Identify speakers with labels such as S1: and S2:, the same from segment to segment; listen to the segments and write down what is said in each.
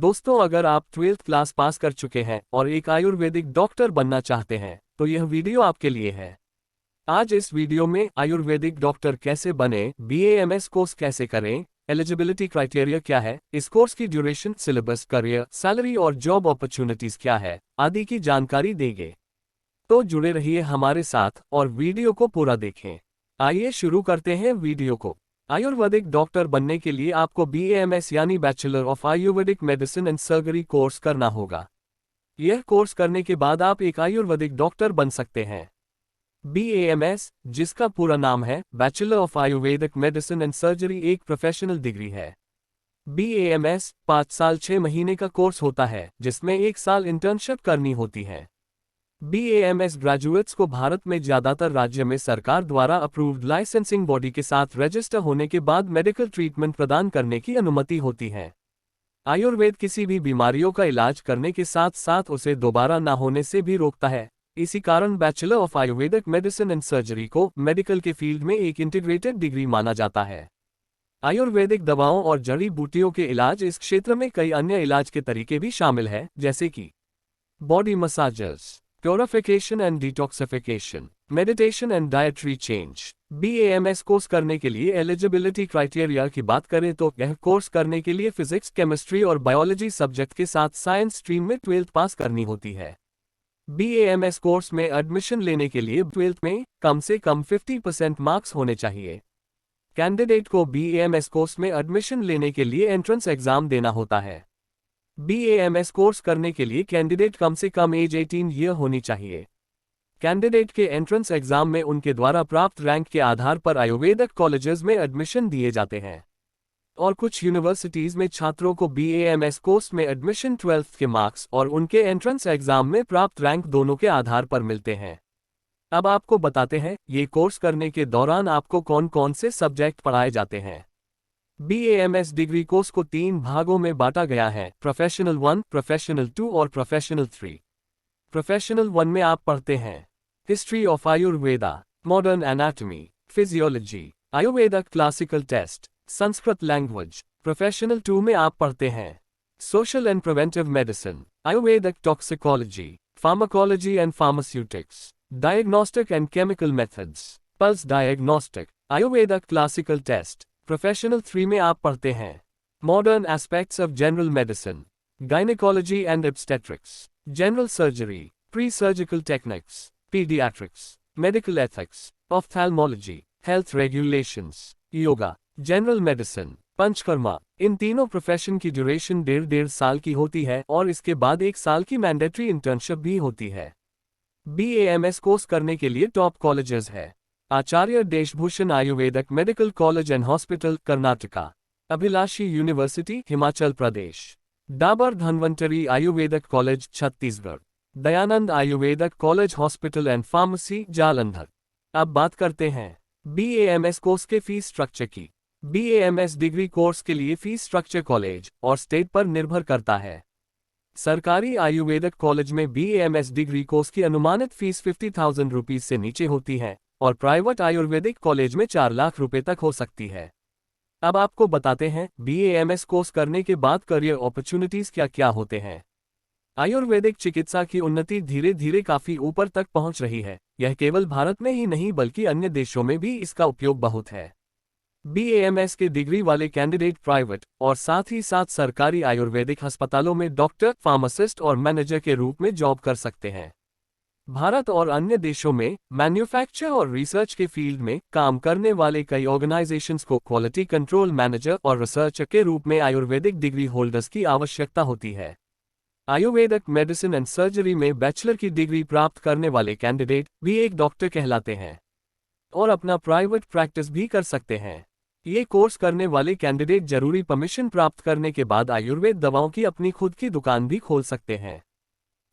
S1: दोस्तों, अगर आप 12th क्लास पास कर चुके हैं और एक आयुर्वेदिक डॉक्टर बनना चाहते हैं तो यह वीडियो आपके लिए है। आज इस वीडियो में आयुर्वेदिक डॉक्टर कैसे बने, BAMS कोर्स कैसे करें, एलिजिबिलिटी क्राइटेरिया क्या है, इस कोर्स की ड्यूरेशन, सिलेबस, करियर, सैलरी और जॉब अपॉर्चुनिटीज क्या है आदि की जानकारी देंगे। तो जुड़े रहिए हमारे साथ और वीडियो को पूरा देखें। आइए शुरू करते हैं वीडियो को। आयुर्वेदिक डॉक्टर बनने के लिए आपको BAMS यानी bachelor of Ayurvedic medicine and surgery course करना होगा। यह कोर्स करने के बाद आप एक आयुर्वेदिक डॉक्टर बन सकते हैं। BAMS, जिसका पूरा नाम है bachelor of Ayurvedic medicine and surgery, एक प्रोफेशनल डिग्री है। BAMS 5 साल 6 महीने का कोर्स होता है जिसमें 1 साल इंटर्नशिप करनी होती है। BAMS ग्रेजुएट्स को भारत में ज्यादातर राज्य में सरकार द्वारा अप्रूव्ड लाइसेंसिंग बॉडी के साथ रजिस्टर होने के बाद मेडिकल ट्रीटमेंट प्रदान करने की अनुमति होती है। आयुर्वेद किसी भी बीमारियों का इलाज करने के साथ साथ उसे दोबारा न होने से भी रोकता है। इसी कारण bachelor of Ayurvedic medicine and surgery को मेडिकल के फील्ड में एक इंटीग्रेटेड डिग्री माना जाता है। आयुर्वेदिक दवाओं और जड़ी बूटियों के इलाज, इस क्षेत्र में कई अन्य इलाज के तरीके भी शामिल हैं, जैसे कि body मसाजर्स, purification and detoxification, meditation and dietary change. BAMS course करने के लिए एलिजिबिलिटी क्राइटेरिया की बात करें तो यह कोर्स करने के लिए फिजिक्स, केमिस्ट्री और बायोलॉजी सब्जेक्ट के साथ साइंस स्ट्रीम में 12th पास करनी होती है। BAMS कोर्स में एडमिशन लेने के लिए 12th में कम से कम 50% मार्क्स होने चाहिए। कैंडिडेट को BAMS कोर्स में एडमिशन लेने के लिए एंट्रेंस एग्जाम देना होता है। BAMS कोर्स करने के लिए कैंडिडेट कम से कम एज 18 ईयर होनी चाहिए। कैंडिडेट के एंट्रेंस एग्जाम में उनके द्वारा प्राप्त रैंक के आधार पर आयुर्वेदिक कॉलेजेस में एडमिशन दिए जाते हैं और कुछ यूनिवर्सिटीज में छात्रों को BAMS कोर्स में एडमिशन 12th के मार्क्स और उनके एंट्रेंस एग्जाम में प्राप्त रैंक दोनों के आधार पर मिलते हैं। अब आपको बताते हैं ये कोर्स करने के दौरान आपको कौन कौन से सब्जेक्ट पढ़ाए जाते हैं। BAMS डिग्री कोर्स को 3 भागों में बांटा गया है, प्रोफेशनल 1, प्रोफेशनल 2 और प्रोफेशनल 3। प्रोफेशनल 1 में आप पढ़ते हैं history of Ayurveda, modern anatomy, physiology, Ayurveda classical test, Sanskrit language. Professional 2 में आप पढ़ते हैं social and preventive medicine, Ayurvedic toxicology, pharmacology and pharmaceutics, diagnostic and chemical methods, pulse diagnostic, Ayurveda classical test. Professional 3 में आप पढ़ते हैं modern aspects of general medicine, gynaecology and obstetrics, general surgery, pre surgical techniques, paediatrics, medical ethics, ophthalmology, health regulations, yoga, general medicine, panchakarma. इन तीनों profession की duration 1.5 साल की होती है और इसके बाद 1 साल की मैंडेटरी इंटर्नशिप भी होती है। BAMS कोर्स करने के लिए टॉप कॉलेजेस है Acharya Deshbhushan Ayurvedic medical college and hospital, Karnataka; Abhilashi university, Himachal Pradesh; Dabur Dhanvantari Ayurvedic college, Chhattisgarh; Dayanand Ayurvedic college hospital and pharmacy, Jalandhar. अब बात करते हैं BAMS कोर्स के फीस स्ट्रक्चर की। BAMS डिग्री कोर्स के लिए फीस स्ट्रक्चर कॉलेज और स्टेट पर निर्भर करता है। सरकारी आयुर्वेदिक कॉलेज में BAMS डिग्री कोर्स की अनुमानित फीस 50,000 रुपीज से नीचे होती है और प्राइवेट आयुर्वेदिक कॉलेज में 4 लाख रुपए तक हो सकती है। अब आपको बताते हैं BAMS कोर्स करने के बाद करियर अपॉर्चुनिटीज क्या क्या होते हैं। आयुर्वेदिक चिकित्सा की उन्नति धीरे धीरे काफी ऊपर तक पहुंच रही है। यह केवल भारत में ही नहीं बल्कि अन्य देशों में भी इसका उपयोग बहुत है। BAMS के डिग्री वाले कैंडिडेट प्राइवेट और साथ ही साथ सरकारी आयुर्वेदिक अस्पतालों में डॉक्टर, फार्मासिस्ट और मैनेजर के रूप में जॉब कर सकते हैं। भारत और अन्य देशों में मैन्युफैक्चर और रिसर्च के फील्ड में काम करने वाले कई ऑर्गेनाइजेशंस को क्वालिटी कंट्रोल मैनेजर और रिसर्चर के रूप में आयुर्वेदिक डिग्री होल्डर्स की आवश्यकता होती है। आयुर्वेदिक मेडिसिन एंड सर्जरी में बैचलर की डिग्री प्राप्त करने वाले कैंडिडेट भी एक डॉक्टर कहलाते हैं और अपना प्राइवेट प्रैक्टिस भी कर सकते हैं। ये कोर्स करने वाले कैंडिडेट जरूरी परमिशन प्राप्त करने के बाद आयुर्वेद दवाओं की अपनी खुद की दुकान भी खोल सकते हैं।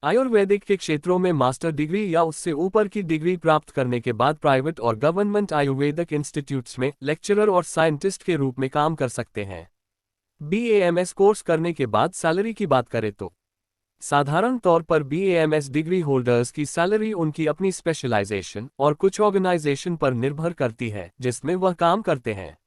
S1: आयुर्वेदिक के क्षेत्रों में मास्टर डिग्री या उससे ऊपर की डिग्री प्राप्त करने के बाद प्राइवेट और गवर्नमेंट आयुर्वेदिक इंस्टीट्यूट्स में लेक्चरर और साइंटिस्ट के रूप में काम कर सकते हैं। BAMS कोर्स करने के बाद सैलरी की बात करें तो साधारण तौर पर BAMS डिग्री होल्डर्स की सैलरी उनकी अपनी स्पेशलाइजेशन और कुछ ऑर्गेनाइजेशन पर निर्भर करती है जिसमें वह काम करते हैं।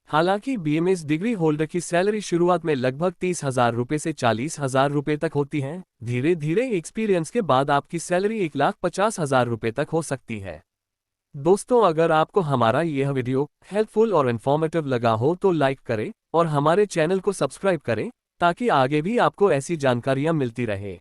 S1: हालांकि बीएमएस डिग्री होल्डर की सैलरी शुरुआत में लगभग 30,000 रुपये से 40,000 रुपये तक होती है। धीरे धीरे एक्सपीरियंस के बाद आपकी सैलरी 1,50,000 रुपये तक हो सकती है। दोस्तों, अगर आपको हमारा यह वीडियो हेल्पफुल और इन्फॉर्मेटिव लगा हो तो लाइक करें और हमारे चैनल को सब्सक्राइब करें ताकि आगे भी आपको ऐसी जानकारियां मिलती रहे।